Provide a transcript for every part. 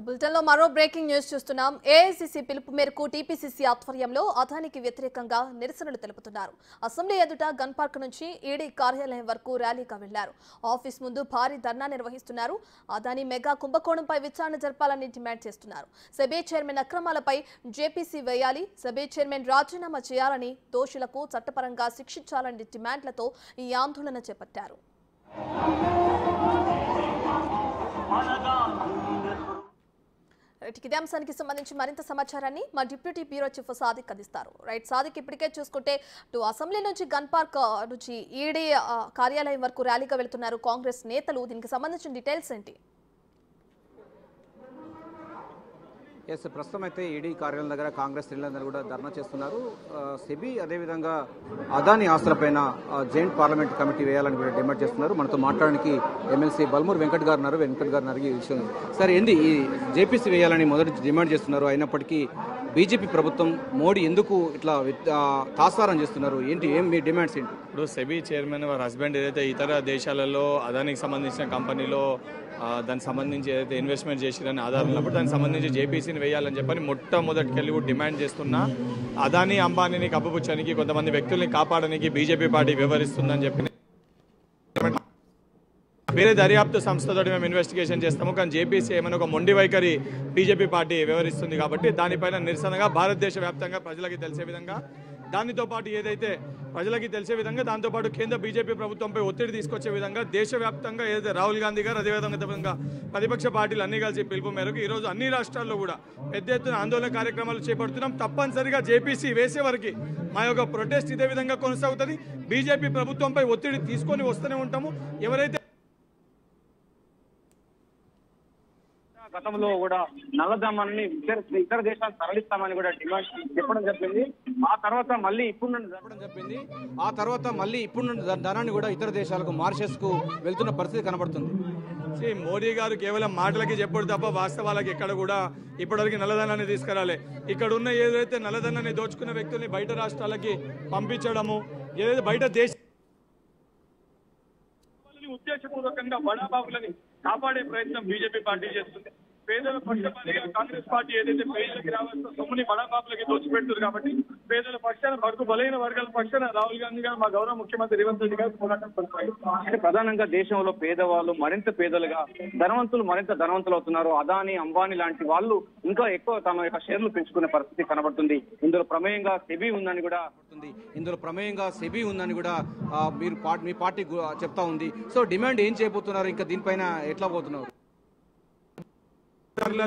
బులెటిన్లో మరో breaking news చూస్తున్నాం. ఏఐసీసీ పిలుపు మేరకు టీపీసీసీ ఆధ్వర్యంలో అదానికి వ్యతిరేకంగా నిరసనలు తెలుపుతున్నారు. అసెంబ్లీ ఎదుట గన్ పార్క్ నుంచి ఈడీ కార్యాలయం వరకు ర్యాలీగా వెళ్లారు. ఆఫీస్ ముందు భారీ ధర్నా నిర్వహిస్తున్నారు. అదాని మెగా కుంభకోణంపై విచారణ జరపాలని డిమాండ్ చేస్తున్నారు. సెబీ చైర్మన్ అక్రమాలపై జేపీసీ వేయాలి, సెబీ చైర్మన్ రాజీనామా చేయాలని, దోషులకు చట్టపరంగా శిక్షించాలని డిమాండ్లతో ఈ ఆందోళన చేపట్టారు. ఇదే అంశానికి సంబంధించి మరింత సమాచారాన్ని మా డిప్యూటీ బ్యూరో చీఫ్ సాదిక్ అందిస్తారు. రైట్ సాదిక్, ఇప్పటికే చూసుకుంటే అసెంబ్లీ నుంచి గన్ పార్క్ నుంచి ఈడీ కార్యాలయం వరకు ర్యాలీగా వెళ్తున్నారు కాంగ్రెస్ నేతలు. దీనికి సంబంధించిన డీటెయిల్స్ ఏంటి? ప్రస్తుతం అయితే ఈడీ కార్యాలయం దగ్గర కాంగ్రెస్ శ్రేణులందరూ కూడా ధర్నా చేస్తున్నారు. సెబీ అదేవిధంగా అదాని ఆస్తులపైన జాయింట్ పార్లమెంట్ కమిటీ వేయాలని కూడా డిమాండ్ చేస్తున్నారు. మనతో మాట్లాడడానికి ఎమ్మెల్సీ బల్మూర్ వెంకట్ గారు ఉన్నారు. వెంకట్ గారు అడిగి విషయం సార్, ఏంది ఈ జేపీసీ వేయాలని మొదటి డిమాండ్ చేస్తున్నారు, అయినప్పటికీ బీజేపీ ప్రభుత్వం మోడీ ఎందుకు ఇట్లా తాస్వారం చేస్తున్నారు, ఏంటి మీ డిమాండ్స్ ఏంటి? ఇప్పుడు సెబీ చైర్మన్ వారి హస్బెండ్ ఏదైతే ఇతర దేశాలలో అదానికి సంబంధించిన కంపెనీలో దానికి సంబంధించి ఏదైతే ఇన్వెస్ట్మెంట్ చేసిరని ఆధారం ఉన్నప్పుడు దానికి సంబంధించి జేపీసీని వేయాలని చెప్పని మొట్టమొదటికెళ్ళి కూడా డిమాండ్ చేస్తున్నా, అదానీ అంబానీని కప్పుపుచ్చడానికి కొంతమంది వ్యక్తుల్ని కాపాడడానికి బీజేపీ పార్టీ వ్యవహరిస్తుందని చెప్పి వేరే దర్యాప్తు సంస్థతో మేము ఇన్వెస్టిగేషన్ చేస్తాము, కానీ జేపీసీ ఏమైనా ఒక మొండి వైఖరి బీజేపీ పార్టీ వ్యవహరిస్తుంది కాబట్టి దానిపైన నిరసనగా భారతదేశ వ్యాప్తంగా ప్రజలకి తెలిసే విధంగా, దానితో పాటు ఏదైతే ప్రజలకి తెలిసే విధంగా దాంతోపాటు కేంద్ర బీజేపీ ప్రభుత్వంపై ఒత్తిడి తీసుకొచ్చే విధంగా దేశవ్యాప్తంగా ఏదైతే రాహుల్ గాంధీ గారు అదేవిధంగా ప్రతిపక్ష పార్టీలు అన్ని కలిసి పిలుపు మేరకు ఈరోజు అన్ని రాష్ట్రాల్లో కూడా పెద్ద ఎత్తున ఆందోళన కార్యక్రమాలు చేపడుతున్నాం. తప్పనిసరిగా జేపీసీ వేసే వరకు మా యొక్క ప్రొటెస్ట్ ఇదే విధంగా కొనసాగుతుంది. బీజేపీ ప్రభుత్వంపై ఒత్తిడి తీసుకొని వస్తూనే ఉంటాము. ఎవరైతే గతంలో కూడా నల్లధనాన్ని ఇతర దేశాలు తరలిస్తామని కూడా డిమాండ్ చెప్పడం జరిగింది. ఆ తర్వాత మళ్ళీ ఇప్పుడు ధనాన్ని కూడా ఇతర దేశాలకు మారిషస్ కు వెళ్తున్న పరిస్థితి కనబడుతుంది. మోడీ గారు కేవలం మాటలకి చెప్పడు తప్ప వాస్తవాలకి ఎక్కడ కూడా ఇప్పటివరకు నల్లధనాన్ని తీసుకురాలే. ఇక్కడ ఉన్న ఏదైతే నల్లధనాన్ని దోచుకున్న వ్యక్తుల్ని బయట రాష్ట్రాలకి పంపించడము, ఏదైతే బయట దేశ ఉద్దేశపూర్వకంగా బడాబాబులని కాపాడే ప్రయత్నం బీజేపీ పార్టీ చేస్తుంది. పేదల పక్షపాతిగా కాంగ్రెస్ పార్టీ ఏదైతే పేదలకి రావాల్సిన సొమ్ముని బడాబాబులకి దోచిపెడుతుంది కాబట్టి పేదల పక్షాన బడుగు బలైన వర్గాల పక్షాన రాహుల్ గాంధీ గారు, మా గౌరవ ముఖ్యమంత్రి రేవంత్ రెడ్డి గారు పోరాటం కొనసాగిస్తున్నారు. ప్రధానంగా దేశంలో పేదవాళ్ళు మరింత పేదలుగా, ధనవంతులు మరింత ధనవంతులు అవుతున్నారు. అదాని, అంబానీ లాంటి వాళ్ళు ఇంకా ఎక్కువ తమ యొక్క షేర్లు పెంచుకునే పరిస్థితి కనబడుతుంది. ఇందులో ప్రమేయంగా సెబీ ఉందని కూడా మీ పార్టీ చెప్తా ఉంది. సో డిమాండ్ ఏం చేయబోతున్నారు, ఇంకా దీనిపైన ఎట్లా పోతున్నారు?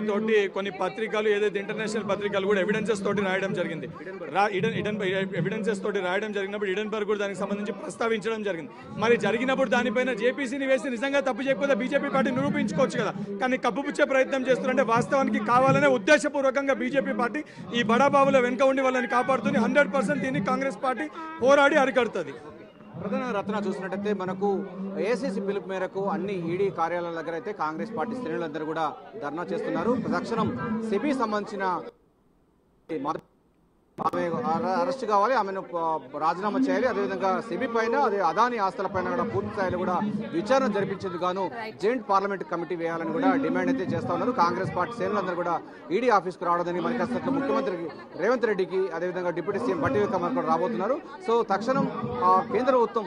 తోటి కొన్ని పత్రికలు ఏదైతే ఇంటర్నేషనల్ పత్రికలు కూడా ఎవిడెన్సెస్ తోటి రాయడం జరిగింది. ఎవిడెన్సెస్ తోటి రాయడం జరిగినప్పుడు ఇడెన్బర్గ్ కూడా దానికి సంబంధించి ప్రస్తావించడం జరిగింది. మరి జరిగినప్పుడు దానిపైన జేపీసీని వేసి నిజంగా తప్పు చేయకపోతే బీజేపీ పార్టీ నిరూపించుకోవచ్చు కదా. కానీ కప్పుపుచ్చే ప్రయత్నం చేస్తున్నారంటే వాస్తవానికి కావాలనే ఉద్దేశపూర్వకంగా బీజేపీ పార్టీ ఈ బడాబాబుల వెనుక ఉండి వాళ్ళని కాపాడుతుంది. 100% దీన్ని కాంగ్రెస్ పార్టీ పోరాడి అరికడుతుంది. ప్రధాన రత్న చూసినట్టయితే మనకు ఏఐసీసీ పిలుపు మేరకు అన్ని ఈడీ కార్యాలయాల దగ్గర అయితే కాంగ్రెస్ పార్టీ శ్రేణులందరూ కూడా ధర్నా చేస్తున్నారు. తక్షణం సెబీ సంబంధించిన ఆమె అరెస్ట్ కావాలి, ఆమెను రాజీనామా చేయాలి, అదేవిధంగా సెబీ పైన అదాని ఆస్తుల పైన కూడా పూర్తి స్థాయిలో కూడా విచారణ జరిపించేందుకు గాను జాయింట్ పార్లమెంట్ కమిటీ వేయాలని కూడా డిమాండ్ అయితే చేస్తా ఉన్నారు. కాంగ్రెస్ పార్టీ శ్రేణులందరూ కూడా ఈడీ ఆఫీస్కు రావడానికి మనకి ముఖ్యమంత్రి రేవంత్ రెడ్డికి అదేవిధంగా డిప్యూటీ సీఎం బట్టి విక్రమార్క రాబోతున్నారు. సో తక్షణం కేంద్ర ప్రభుత్వం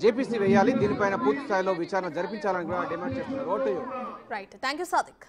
జేపీసీ వేయాలి, దీనిపైన పూర్తి స్థాయిలో విచారణ జరిపించాలని కూడా డిమాండ్ చేస్తున్నారు. Right, thank you Sadiq.